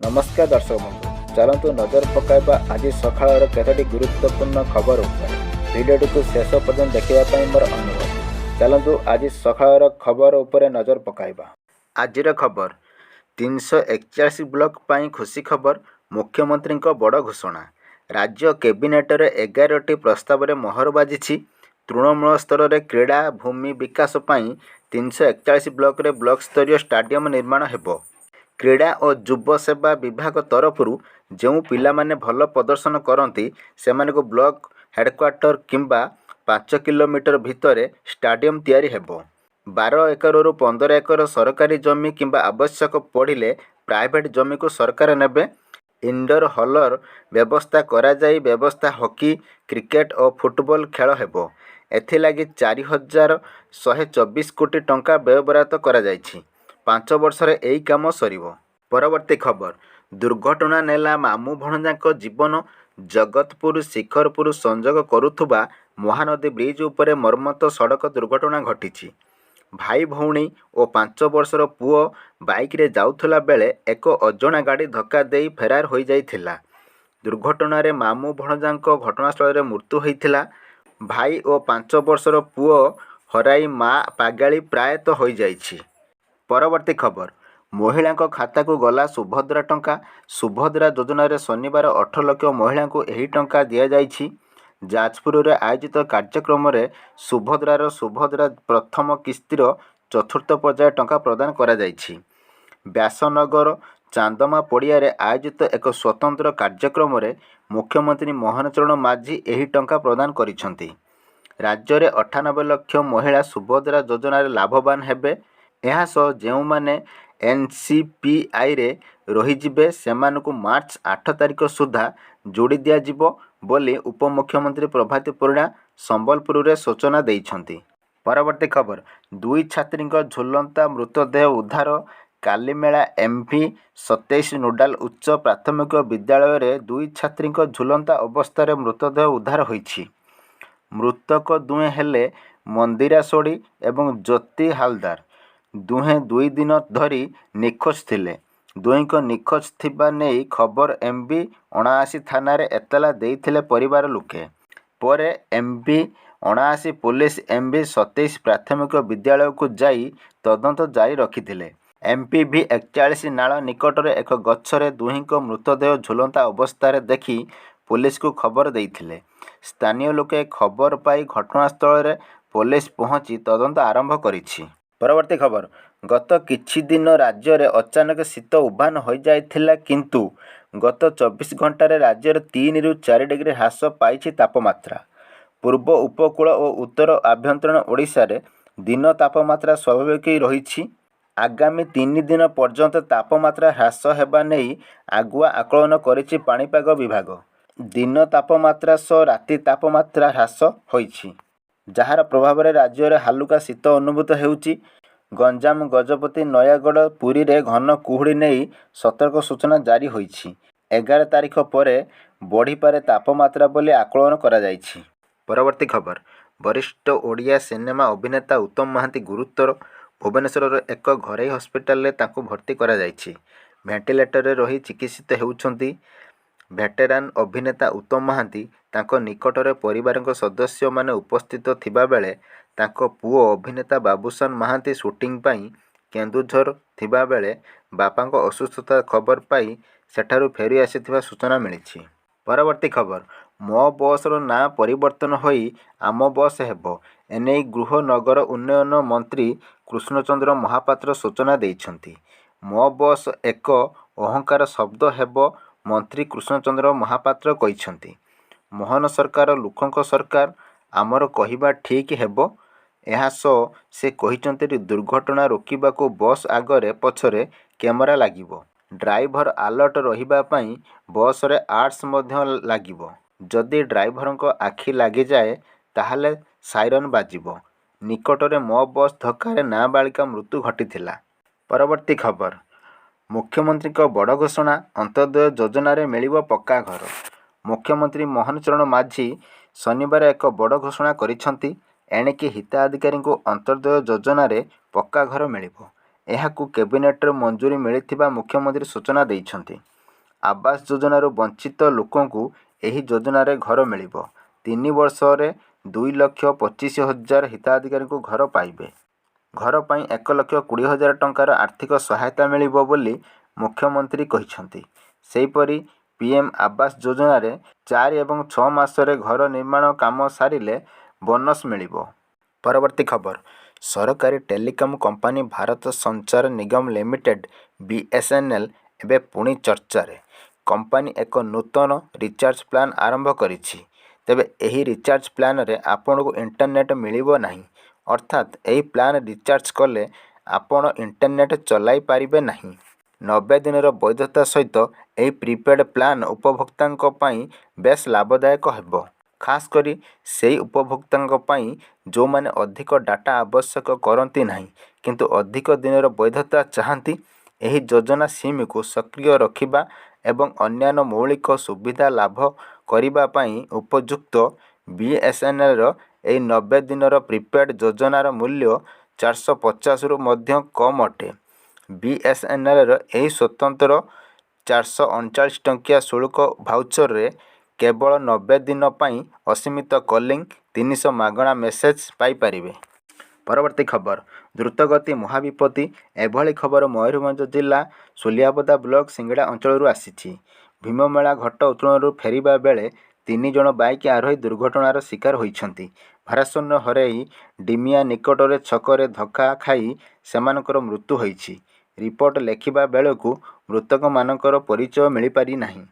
नमस्कार दर्शक बंधु चलतु नजर पकाइबा आज सकाळ केतोटी गुरुत्वपूर्ण खबर उपर भिडियोटी को शेष पर्यंत देखा मोर अनुरोध। चलतु आज सकाळ खबर उपर नजर पकाइबा। आजिर खबर 341 ब्लॉक पाई खुशी खबर। मुख्यमंत्री बड़ घोषणा। राज्य कैबिनेट 11टी प्रस्ताव में मोहर बाजी। तृणमूल स्तर में क्रीड़ा भूमि विकास पाई 341 ब्लॉक रे ब्लॉक स्तरीय स्टाडियम निर्माण हेबो। क्रीड़ा और युव सेवा विभाग तरफरु जो पिलामाने भल प्रदर्शन करती से ब्लॉक हेडक्वार्टर किंबा 5 किलोमीटर भितर स्टाडियम तैयारी हेबो। 12 एकर रु 15 एकर सरकारी जमी किंबा आवश्यक पड़िले प्राइवेट जमी को सरकार नेबे। इंडोर हॉलर व्यवस्था करा जाई व्यवस्था हॉकी क्रिकेट और फुटबॉल खेल हेबो। एथिलागि 4124 कोटी टंका व्ययबराद करा जायछि। 5 वर्ष यही काम सरिबो। परवर्ती खबर दुर्घटना नेला मामू भणजाक जीवन। जगतपुर शिखरपुर संजोग करुथुबा महानदी ब्रिज उपरे मर्मत सड़क दुर्घटना घटिछि। भाई भौणी और 5 वर्षर पुओ बाइक रे जाउथला बेले एक अजणा गाड़ी धक्का देई फेरार हो जाइथिला। दुर्घटना रे मामू भणजाक घटनास्थल रे मृत्यु होइथिला। भाई और 5 वर्षर पुओ हराई माँ पागाली प्रायत हो जाइछि। परवर्ती खबर महिला खाता को गला सुभद्रा टंका। सुभद्रा योजना रे शनिवार 8 लाख महिला को यही टंका दि जाइछि। जाजपुर रे आयोजित कार्यक्रम रे सुभद्रा प्रथम किस्तिर 4th पर्याय टंका प्रदान करा जाइछि। व्यासनगर चांदमा पड़िया रे आयोजित एक स्वतंत्र कार्यक्रम रे मुख्यमंत्री मोहन चरण माझी यही टंका प्रदान करिसंती। राज्य रे 98 लाख महिला सुभद्रा योजना रे लाभवान हेबे। एहा सह जेउ माने एनसीपीआई रे रहिजिबे सेमानकु मार्च 8 तारिख सुधा जोड़ी दिया जिवो बोली उपमुख्यमंत्री प्रभाती परिणा संबलपुर रे सूचना देइछंती। परवर्ती खबर 2 छात्री झुलंता मृतदेह उद्धार। कालीमेला एमपी 27 नोडाल उच्च प्राथमिक विद्यालय रे 2 छात्री झुलंता अवस्था मृतदेह उद्धार होइछि। मृतक दुहे हेले मंदिरा सोड़ी एवं ज्योति हालदार। दुहे 2 दिन धरी निखोज थिले। दुईको निखोज थिबा नेई खबर एमबी 79 थाना रे एतला देइथिले परिवार लोके। परे एमबी 79 पुलिस एमबी 27 प्राथमिक विद्यालय को जाई तदंत जारी रखिथिले। एमपीवी 41 नाଳ निकटରେ ଏକ ଗଛରେ ଦୁହିଁଙ୍କ ମୃତଦେହ ଝୁଲନ୍ତା ଅବସ୍ଥାରେ ଦେଖି ପୁଲିସକୁ ଖବର ଦେଇଥିଲେ। ସ୍ଥାନୀୟ ଲୋକେ ଖବର ପାଇ ଘଟଣାସ୍ଥଳରେ ପୁଲିସ ପହଞ୍ଚି ତଦନ୍ତ ଆରମ୍ଭ କରିଛି। ପରବର୍ତ୍ତୀ ଖବର ଗତ କିଛି ଦିନ ରାଜ୍ୟରେ ଅଚାନକ ଶୀତ ଉଭାନ ହୋଇଯାଇଥିଲା କିନ୍ତୁ ଗତ 24 ଘଣ୍ଟାରେ ରାଜ୍ୟର 3 ରୁ 4 ଡିଗ୍ରୀ ହ୍ରାସ ପାଇଛି ତାପମାତ୍ରା। ପୂର୍ବ ଉପକୂଳ ଓ ଉତ୍ତର ଆଭ୍ୟନ୍ତରୀଣ ଓଡ଼ିଶାରେ ଦିନ ତାପମାତ୍ରା ସ୍ୱାଭାବିକ ରହିଛି। ଆଗାମୀ 3 ଦିନ ପର୍ଯ୍ୟନ୍ତ ତାପମାତ୍ରା ହ୍ରାସ ହେବା ନେଇ ଆଗୁଆ ଆକଳନ କରିଛି ପାଣିପାଗ ବିଭାଗ। ଦିନ ତାପମାତ୍ରା ସହ ରାତି ତାପମାତ୍ରା ହ୍ରାସ ହୋଇଛି ଯାହାର ପ୍ରଭାବରେ ରାଜ୍ୟରେ ହାଲୁକା ଶୀତ ଅନୁଭୂତ ହେଉଛି। ଗଞ୍ଜାମ ଗଜପତି ନୟାଗଡ଼ ପୁରୀରେ ଘନ କୁହୁଡ଼ି ନେଇ ସତର୍କ ସୂଚନା ଜାରି ହୋଇଛି। 11 ତାରିଖ ପରେ ବଢ଼ିପାରେ ତାପମାତ୍ରା ବୋଲି ଆକଳନ କରାଯାଇଛି। ପରବର୍ତ୍ତୀ ଖବର ବରିଷ୍ଠ ଓଡ଼ିଆ ସିନେମା ଅଭିନେତା ଉତ୍ତମ ମହାନ୍ତି ଗୁରୁତର। ଭୁବନେଶ୍ୱରର ଏକ ଘରୋଇ ହସ୍ପିଟାଲରେ ତାଙ୍କୁ ଭର୍ତ୍ତି କରାଯାଇଛି। ଭେଣ୍ଟିଲେଟରରେ ରହି ଚିକିତ୍ସିତ ହେଉଛନ୍ତି। ଭେଟେରାନ୍ ଅଭିନେତା ଉତ୍ତମ ମହାନ୍ତି ତାଙ୍କ ନିକଟରେ ପରିବାରଙ୍କ ସଦସ୍ୟମାନେ ଉପସ୍ଥିତ ଥିବାବେଳେ ତାଙ୍କ ପୁଅ ଅଭିନେତା ବାବୁସାନ ମହାନ୍ତି ସୁଟିଂ ପାଇଁ କେନ୍ଦୁଝର ଥିବାବେଳେ ବାପାଙ୍କ ଅସୁସ୍ଥତା ଖବର ପାଇ ସେଠାରୁ ଫେରି ଆସିଥିବା ସୂଚନା ମିଳିଛି। ପରବର୍ତ୍ତୀ ଖବର ମୋ ବସ୍ର ନାଁ ପରିବର୍ତ୍ତନ ହୋଇ ଆମ ବସ୍ ହେବ। ଏନେଇ ଗୃହ ନଗର ଉନ୍ନୟନ ମନ୍ତ୍ରୀ କୃଷ୍ଣଚନ୍ଦ୍ର ମହାପାତ୍ର ସୂଚନା ଦେଇଛନ୍ତି। ମୋ ବସ୍ ଏକ ଅହଙ୍କାର ଶବ୍ଦ ହେବ ମନ୍ତ୍ରୀ କୃଷ୍ଣଚନ୍ଦ୍ର ମହାପାତ୍ର କହିଛନ୍ତି। ମୋହନ ସରକାର ଲୋକଙ୍କ ସରକାର ଆମର କହିବା ଠିକ୍ ହେବ। ଏହା ସହ ସେ କହିଛନ୍ତି ଦୁର୍ଘଟଣା ରୋକିବାକୁ ବସ୍ ଆଗରେ ପଛରେ କ୍ୟାମେରା ଲାଗିବ। ଡ୍ରାଇଭର ଆଲର୍ଟ ରହିବା ପାଇଁ ବସ୍ରେ ଆର୍ଟ୍ସ ମଧ୍ୟ ଲାଗିବ। ଯଦି ଡ୍ରାଇଭରଙ୍କ ଆଖି ଲାଗିଯାଏ ତାହେଲେ ସାଇରନ୍ ବାଜିବ। ନିକଟରେ ମୋ ବସ୍ ଧକ୍କାରେ ନାବାଳିକା ମୃତ୍ୟୁ ଘଟିଥିଲା। ପରବର୍ତ୍ତୀ ଖବର ମୁଖ୍ୟମନ୍ତ୍ରୀଙ୍କ ବଡ଼ ଘୋଷଣା। ଅନ୍ତୋଦୟ ଯୋଜନାରେ ମିଳିବ ପକ୍କା ଘର। ମୁଖ୍ୟମନ୍ତ୍ରୀ ମୋହନ ଚରଣ ମାଝୀ ଶନିବାର ଏକ ବଡ଼ ଘୋଷଣା କରିଛନ୍ତି। ଏଣିକି ହିତାଧିକାରୀଙ୍କୁ ଅନ୍ତୋଦୟ ଯୋଜନାରେ ପକ୍କା ଘର ମିଳିବ। ଏହାକୁ କ୍ୟାବିନେଟ୍ର ମଞ୍ଜୁରୀ ମିଳିଥିବା ମୁଖ୍ୟମନ୍ତ୍ରୀ ସୂଚନା ଦେଇଛନ୍ତି। ଆବାସ ଯୋଜନାରୁ ବଞ୍ଚିତ ଲୋକଙ୍କୁ ଏହି ଯୋଜନାରେ ଘର ମିଳିବ। 3 ବର୍ଷରେ 2,25,000 ହିତାଧିକାରୀଙ୍କୁ ଘର ପାଇବେ। ଘର ପାଇଁ 1,20,000 ଟଙ୍କାର ଆର୍ଥିକ ସହାୟତା ମିଳିବ ବୋଲି ମୁଖ୍ୟମନ୍ତ୍ରୀ କହିଛନ୍ତି। ସେହିପରି ପିଏମ୍ ଆବାସ ଯୋଜନାରେ 4 ଏବଂ 6 ମାସରେ ଘର ନିର୍ମାଣ କାମ ସାରିଲେ ବୋନସ୍ ମିଳିବ। ପରବର୍ତ୍ତୀ ଖବର, ସରକାରୀ ଟେଲିକମ୍ କମ୍ପାନୀ ଭାରତ ସଞ୍ଚାର ନିଗମ ଲିମିଟେଡ୍ (BSNL) ଏବେ ପୁଣି ଚର୍ଚ୍ଚାରେ। କମ୍ପାନୀ ଏକ ନୂତନ ରିଚାର୍ଜ ପ୍ଲାନ୍ ଆରମ୍ଭ କରିଛି। ତେବେ ଏହି ରିଚାର୍ଜ ପ୍ଲାନ୍ରେ ଆପଣଙ୍କୁ ଇଣ୍ଟରନେଟ୍ ମିଳିବ ନାହିଁ। ଅର୍ଥାତ୍ ଏହି ପ୍ଲାନ୍ ରିଚାର୍ଜ କଲେ ଆପଣ ଇଣ୍ଟରନେଟ୍ ଚଲାଇ ପାରିବେ ନାହିଁ। 90 ଦିନର ବୈଧତା ସହିତ ଏହି ପ୍ରିପେଡ୍ ପ୍ଲାନ୍ ଉପଭୋକ୍ତାଙ୍କ ପାଇଁ ବେଶ୍ ଲାଭଦାୟକ ହେବ। ଖାସ୍ କରି ସେହି ଉପଭୋକ୍ତାଙ୍କ ପାଇଁ ଯେଉଁମାନେ ଅଧିକ ଡାଟା ଆବଶ୍ୟକ କରନ୍ତି ନାହିଁ କିନ୍ତୁ ଅଧିକ ଦିନର ବୈଧତା ଚାହାନ୍ତି। ଏହି ଯୋଜନା ସିମ୍କୁ ସକ୍ରିୟ ରଖିବା ଏବଂ ଅନ୍ୟାନ୍ୟ ମୌଳିକ ସୁବିଧା ଲାଭ କରିବା ପାଇଁ ଉପଯୁକ୍ତ। BSNLର ଏହି 90 ଦିନର ପ୍ରିପେଡ୍ ଯୋଜନାର ମୂଲ୍ୟ 450ରୁ ମଧ୍ୟ କମ୍ ଅଟେ। BSNLର ଏହି ସ୍ୱତନ୍ତ୍ର 439 ଟଙ୍କିଆ ଶୁଳ୍କ ଭାଉଚରରେ କେବଳ 90 ଦିନ ପାଇଁ ଅସୀମିତ କଲିଂ, 300 ମାଗଣା ମେସେଜ ପାଇପାରିବେ। ପରବର୍ତ୍ତୀ ଖବର, ଦ୍ରୁତଗତି ମହାବିପତ୍ତି। ଏଭଳି ଖବର ମୟୂରଭଞ୍ଜ ଜିଲ୍ଲା ଶୁଲିଆପଦା ବ୍ଲକ ସିଙ୍ଗିଡ଼ା ଅଞ୍ଚଳରୁ ଆସିଛି। ଭୀମମେଳା ଘଟ ଉତ୍ତୋଳନରୁ ଫେରିବା ବେଳେ 3 ଜଣ ବାଇକ୍ ଆରୋହୀ ଦୁର୍ଘଟଣାର ଶିକାର ହୋଇଛନ୍ତି। ଭାରସାମ୍ୟ ହରାଇ ଡିମିଆ ନିକଟରେ ଛକରେ ଧକ୍କା ଖାଇ ସେମାନଙ୍କର ମୃତ୍ୟୁ ହୋଇଛି। ରିପୋର୍ଟ ଲେଖିବା ବେଳକୁ ମୃତକମାନଙ୍କର ପରିଚୟ ମିଳିପାରି ନାହିଁ।